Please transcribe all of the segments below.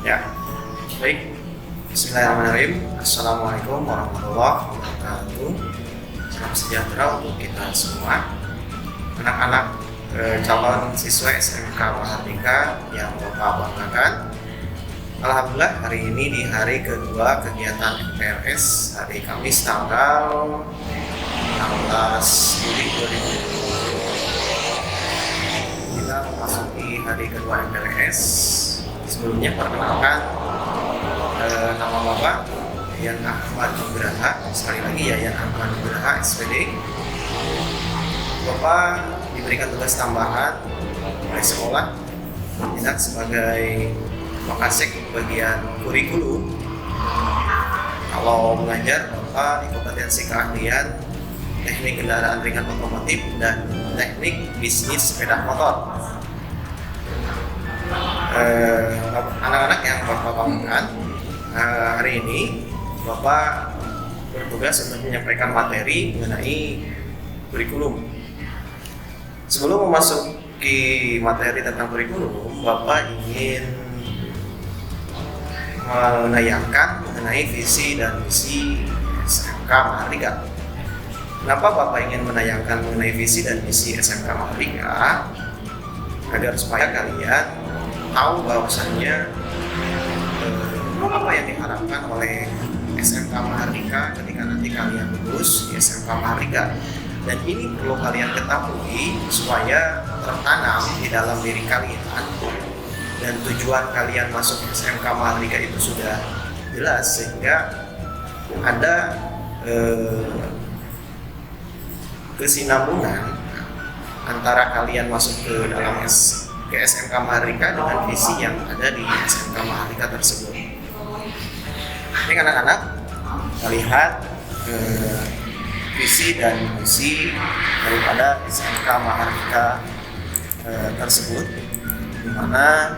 Ya, baik. Bismillahirrahmanirrahim. Assalamualaikum warahmatullahi wabarakatuh. Salam sejahtera untuk kita semua. Anak-anak calon siswa SMK Mahardika yang Bapak banggakan. Alhamdulillah hari ini di hari kedua kegiatan MPLS, hari Kamis tanggal 16 Juli 2020. Kita memasuki hari kedua MPLS. Sebelumnya perkenalkan nama Bapak Yayan Ahmad Nugraha, sekali lagi Yayan Ahmad Nugraha SPD. Bapak diberikan tugas tambahan oleh sekolah tidak sebagai Wakasek bagian kurikulum. Kalau mengajar, Bapak di kompetensi keahlian teknik kendaraan ringan otomotif dan teknik bisnis sepeda motor. Anak-anak yang Bapak banggakan, hari ini Bapak bertugas untuk menyampaikan materi mengenai kurikulum. Sebelum memasuki materi tentang kurikulum, Bapak ingin menayangkan mengenai visi dan misi SMK Mahardika. Kenapa Bapak ingin menayangkan mengenai visi dan misi SMK Mahardika? Agar supaya kalian tahu bahwasannya apa yang diharapkan oleh SMK Mahardika ketika nanti kalian lulus di SMK Mahardika. Dan ini perlu kalian ketahui supaya tertanam di dalam diri kalian, dan tujuan kalian masuk SMK Mahardika itu sudah jelas, sehingga ada kesinambungan antara kalian masuk ke dalam SMK Mahardika dengan visi yang ada di SMK Mahardika tersebut. Ini anak-anak, lihat visi dan misi daripada SMK Mahardika tersebut, di mana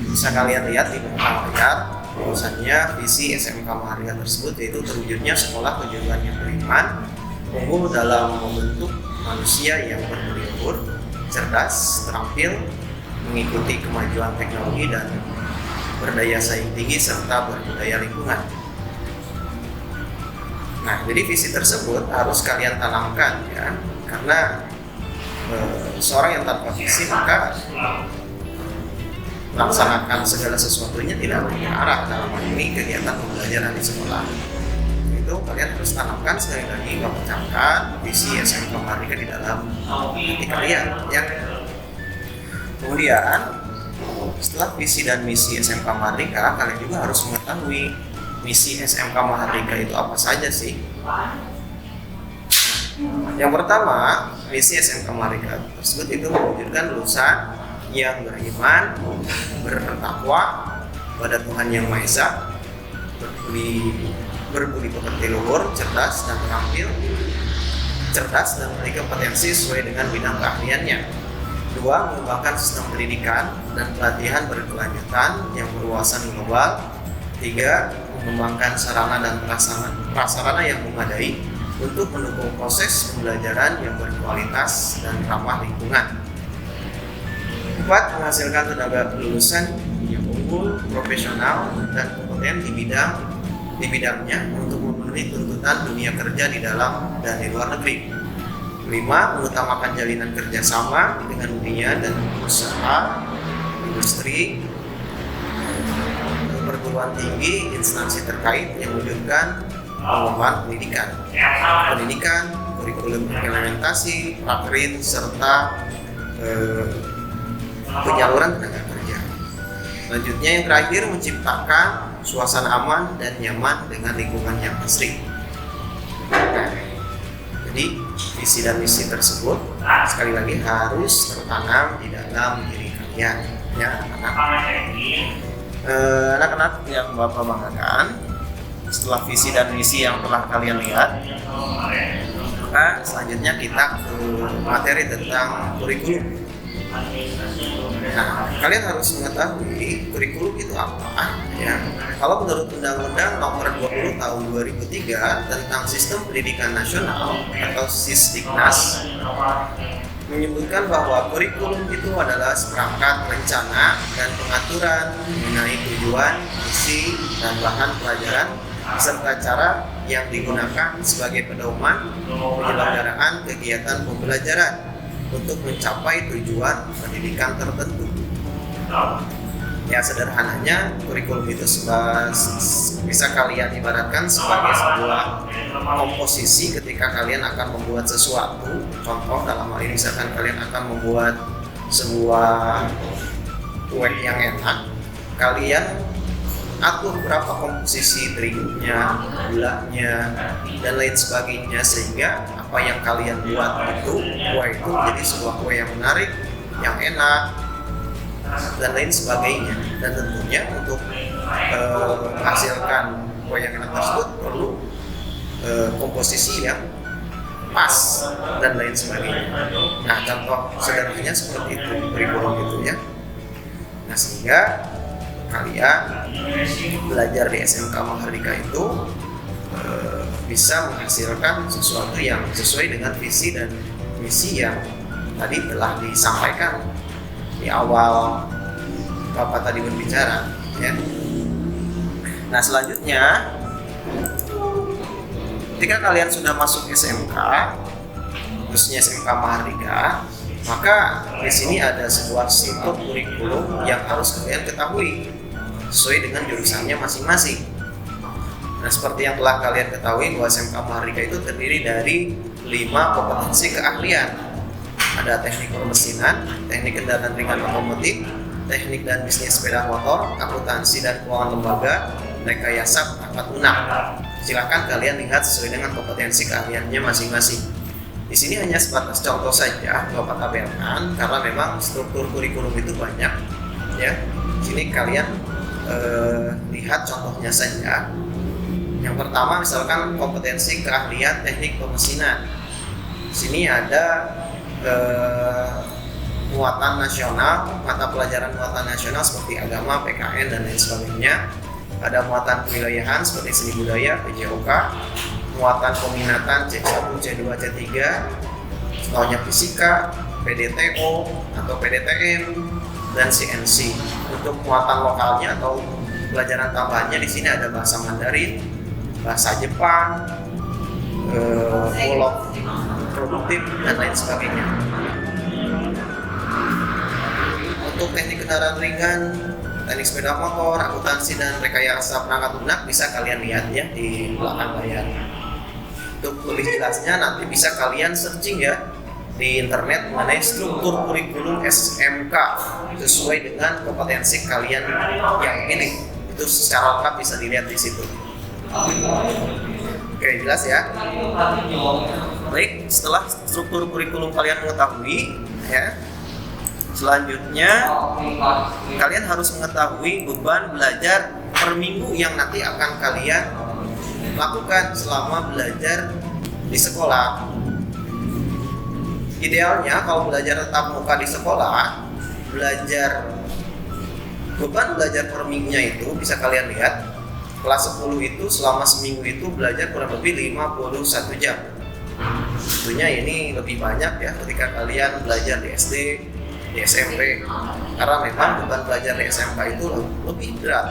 bisa kalian lihat di belakang layar bahwasannya visi SMK Mahardika tersebut yaitu terwujudnya sekolah kejuruan yang beriman, unggul dalam membentuk manusia yang berbudi luhur, cerdas, terampil, mengikuti kemajuan teknologi dan berdaya saing tinggi serta berbudaya lingkungan. Nah, jadi visi tersebut harus kalian tanamkan ya, karena seorang yang tanpa visi maka melaksanakan segala sesuatunya tidak berarah dalam hal ini kegiatan pembelajaran di sekolah. Itu kalian harus tanamkan, sekali lagi Bapak camkan visi SMK Mahardika di dalam hati kalian ya. Kemudian setelah visi dan misi SMK Mahardika, kalian juga harus mengetahui misi SMK Mahardika itu apa saja sih. Yang pertama, misi SMK Mahardika tersebut itu mewujudkan lulusan yang beriman, bertakwa pada Tuhan Yang Maha Esa, berbudi pekerti luhur, cerdas dan terampil, cerdas dan memiliki potensi sesuai dengan bidang keahliannya. 2. Mengembangkan sistem pendidikan dan pelatihan berkelanjutan yang berwawasan global. 3. Mengembangkan sarana dan prasarana yang memadai untuk mendukung proses pembelajaran yang berkualitas dan ramah lingkungan. 4. Menghasilkan tenaga lulusan yang unggul, profesional, dan kompeten di bidangnya untuk memenuhi tuntutan dunia kerja di dalam dan di luar negeri. 5. Mengutamakan jalinan kerjasama dengan dunia dan usaha, industri, perguruan tinggi, instansi terkait yang mewujudkan pengembangan pendidikan, kurikulum implementasi, prakrin, serta penyaluran tenaga kerja. Selanjutnya yang terakhir, menciptakan suasana aman dan nyaman dengan lingkungan yang asri. Nah, jadi visi dan misi tersebut sekali lagi harus tertanam di dalam diri kalian ya anak-anak yang Bapak banggakan. Setelah visi dan misi yang telah kalian lihat, maka selanjutnya kita ke materi tentang kurikulum. Nah, kalian harus mengetahui kurikulum itu apa ya. Kalau menurut Undang-Undang Nomor 20 Tahun 2003 tentang Sistem Pendidikan Nasional atau Sisdiknas, menyebutkan bahwa kurikulum itu adalah seperangkat rencana dan pengaturan mengenai tujuan, misi, dan bahan pelajaran serta cara yang digunakan sebagai pedoman penyelenggaraan kegiatan pembelajaran untuk mencapai tujuan pendidikan tertentu. Ya, sederhananya kurikulum itu bisa kalian ibaratkan sebagai sebuah komposisi ketika kalian akan membuat sesuatu. Contoh dalam hal ini misalkan kalian akan membuat sebuah kue yang enak, kalian atur berapa komposisi terigunya, gulanya, dan lain sebagainya, sehingga apa yang kalian buat itu, kue itu menjadi sebuah kue yang menarik, yang enak, dan lain sebagainya. Dan tentunya untuk menghasilkan kue yang enak tersebut perlu komposisi yang pas dan lain sebagainya. Nah, contoh sederhananya seperti itu kurikulum itu ya. Nah, sehingga kalian belajar di SMK Mahardika itu bisa menghasilkan sesuatu yang sesuai dengan visi dan misi yang tadi telah disampaikan di awal Bapak tadi berbicara ya. Nah, selanjutnya ketika kalian sudah masuk SMK, khususnya SMK Mahardika, maka di sini ada sebuah situs kurikulum yang harus kalian ketahui sesuai dengan jurusannya masing-masing. Nah, seperti yang telah kalian ketahui bahwa SMK Mahardika itu terdiri dari 5 kompetensi keahlian. Ada teknik permesinan, teknik kendaraan ringan otomotif, teknik dan bisnis sepeda motor, akuntansi dan keuangan lembaga, rekayasa perangkat lunak. Silakan kalian lihat sesuai dengan kompetensi keahliannya masing-masing. Di sini hanya sebatas contoh saja Bapak tabelkan karena memang struktur kurikulum itu banyak ya. Sini kalian lihat contohnya saja. Yang pertama misalkan kompetensi keahlian teknik pemesinan. Sini ada muatan nasional, mata pelajaran muatan nasional seperti agama, PKN dan lain sebagainya. Ada muatan kewilayahan seperti seni budaya, PJOK, muatan peminatan C1, C2, C3, contohnya fisika, PDTO atau PDTM dan CNC. Untuk muatan lokalnya atau pelajaran tambahannya di sini ada bahasa Mandarin, bahasa Jepang, bulog produktif dan lain sebagainya. Untuk teknik kendaraan ringan, teknik sepeda motor, akuntansi dan rekayasa perangkat lunak bisa kalian lihat ya di belakang layar. Untuk lebih jelasnya nanti bisa kalian searching ya di internet mengenai struktur kurikulum SMK sesuai dengan kompetensi kalian yang pilih. Itu secara lengkap bisa dilihat di situ. Oke, jelas ya. Baik, setelah struktur kurikulum kalian mengetahui ya, selanjutnya kalian harus mengetahui beban belajar per minggu yang nanti akan kalian lakukan selama belajar di sekolah. Idealnya kalau belajar tatap muka di sekolah, beban belajar per minggunya itu bisa kalian lihat. Kelas 10 itu selama seminggu itu belajar kurang lebih 51 jam. Tentunya ini lebih banyak ya ketika kalian belajar di SD, di SMP, karena memang beban belajar di SMK itu lebih berat,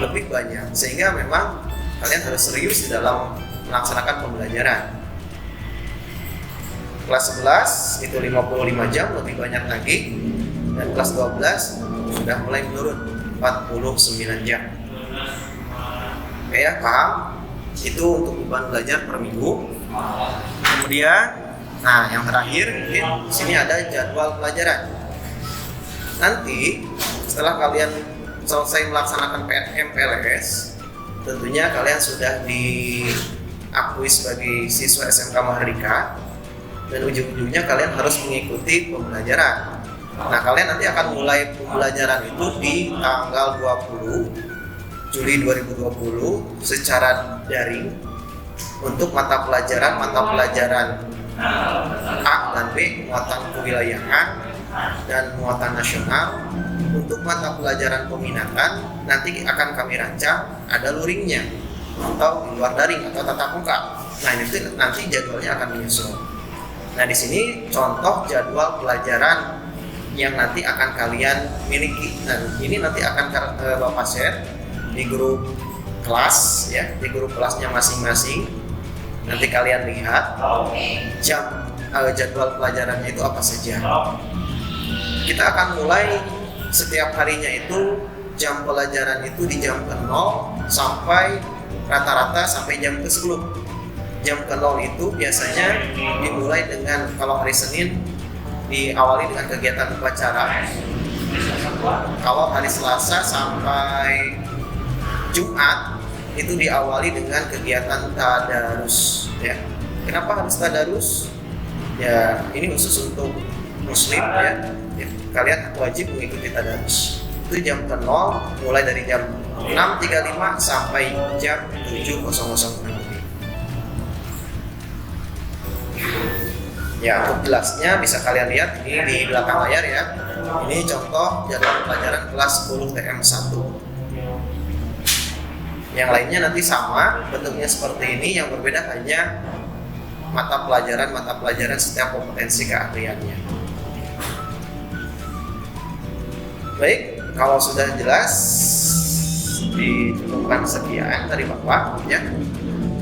lebih banyak, sehingga memang kalian harus serius di dalam melaksanakan pembelajaran. Kelas 11 itu 55 jam, lebih banyak lagi, dan kelas 12 sudah mulai menurun 49 jam. Oke ya, paham? Itu untuk beban belajar per minggu. Kemudian, nah yang terakhir mungkin di sini ada jadwal pelajaran. Nanti setelah kalian selesai melaksanakan MPLS, tentunya kalian sudah diakui sebagai siswa SMK Mahardika dan ujung-ujungnya kalian harus mengikuti pembelajaran. Nah, kalian nanti akan mulai pembelajaran itu di tanggal 20 Juli 2020 secara daring untuk mata pelajaran A dan B, muatan kewilayahan dan muatan nasional. Untuk mata pelajaran peminatan nanti akan kami rancang ada luringnya atau di luar daring atau tatap muka. Nah, itu nanti jadwalnya akan menyusul. Nah, di sini contoh jadwal pelajaran yang nanti akan kalian miliki. Dan ini nanti akan Bapak share di grup kelas ya, di grup kelasnya masing-masing. Nanti kalian lihat jadwal pelajarannya itu apa saja. Kita akan mulai setiap harinya itu jam pelajaran itu di jam ke-0 sampai rata-rata sampai jam ke-10. Jam ke-0 itu biasanya dimulai dengan, kalau hari Senin diawali dengan kegiatan upacara. Kalau hari Selasa sampai Jumat itu diawali dengan kegiatan tadarus ya. Kenapa harus tadarus? Ya, ini khusus untuk muslim ya. Kalian wajib mengikuti tadarus. Itu jam ke-0 mulai dari jam 6.35 sampai jam 7.00. Ya, untuk jelasnya bisa kalian lihat ini di belakang layar ya. Ini contoh jadwal pelajaran kelas 10 TM1. Yang lainnya nanti sama, bentuknya seperti ini, yang berbeda hanya mata pelajaran setiap kompetensi keahliannya. Baik, kalau sudah jelas dicukupkan sekian dari Bapak ya.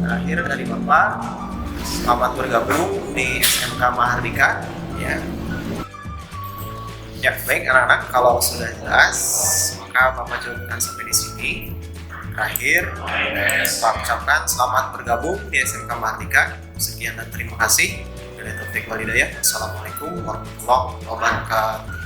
Terakhir dari Bapak, selamat bergabung di SMK Mahardika ya. Ya, baik anak-anak, kalau sudah jelas maka Bapak cukupkan sampai di sini. Terakhir, Bapak ucapkan selamat bergabung di SMK Mahardika. Sekian dan terima kasih. Assalamualaikum warahmatullahi wabarakatuh.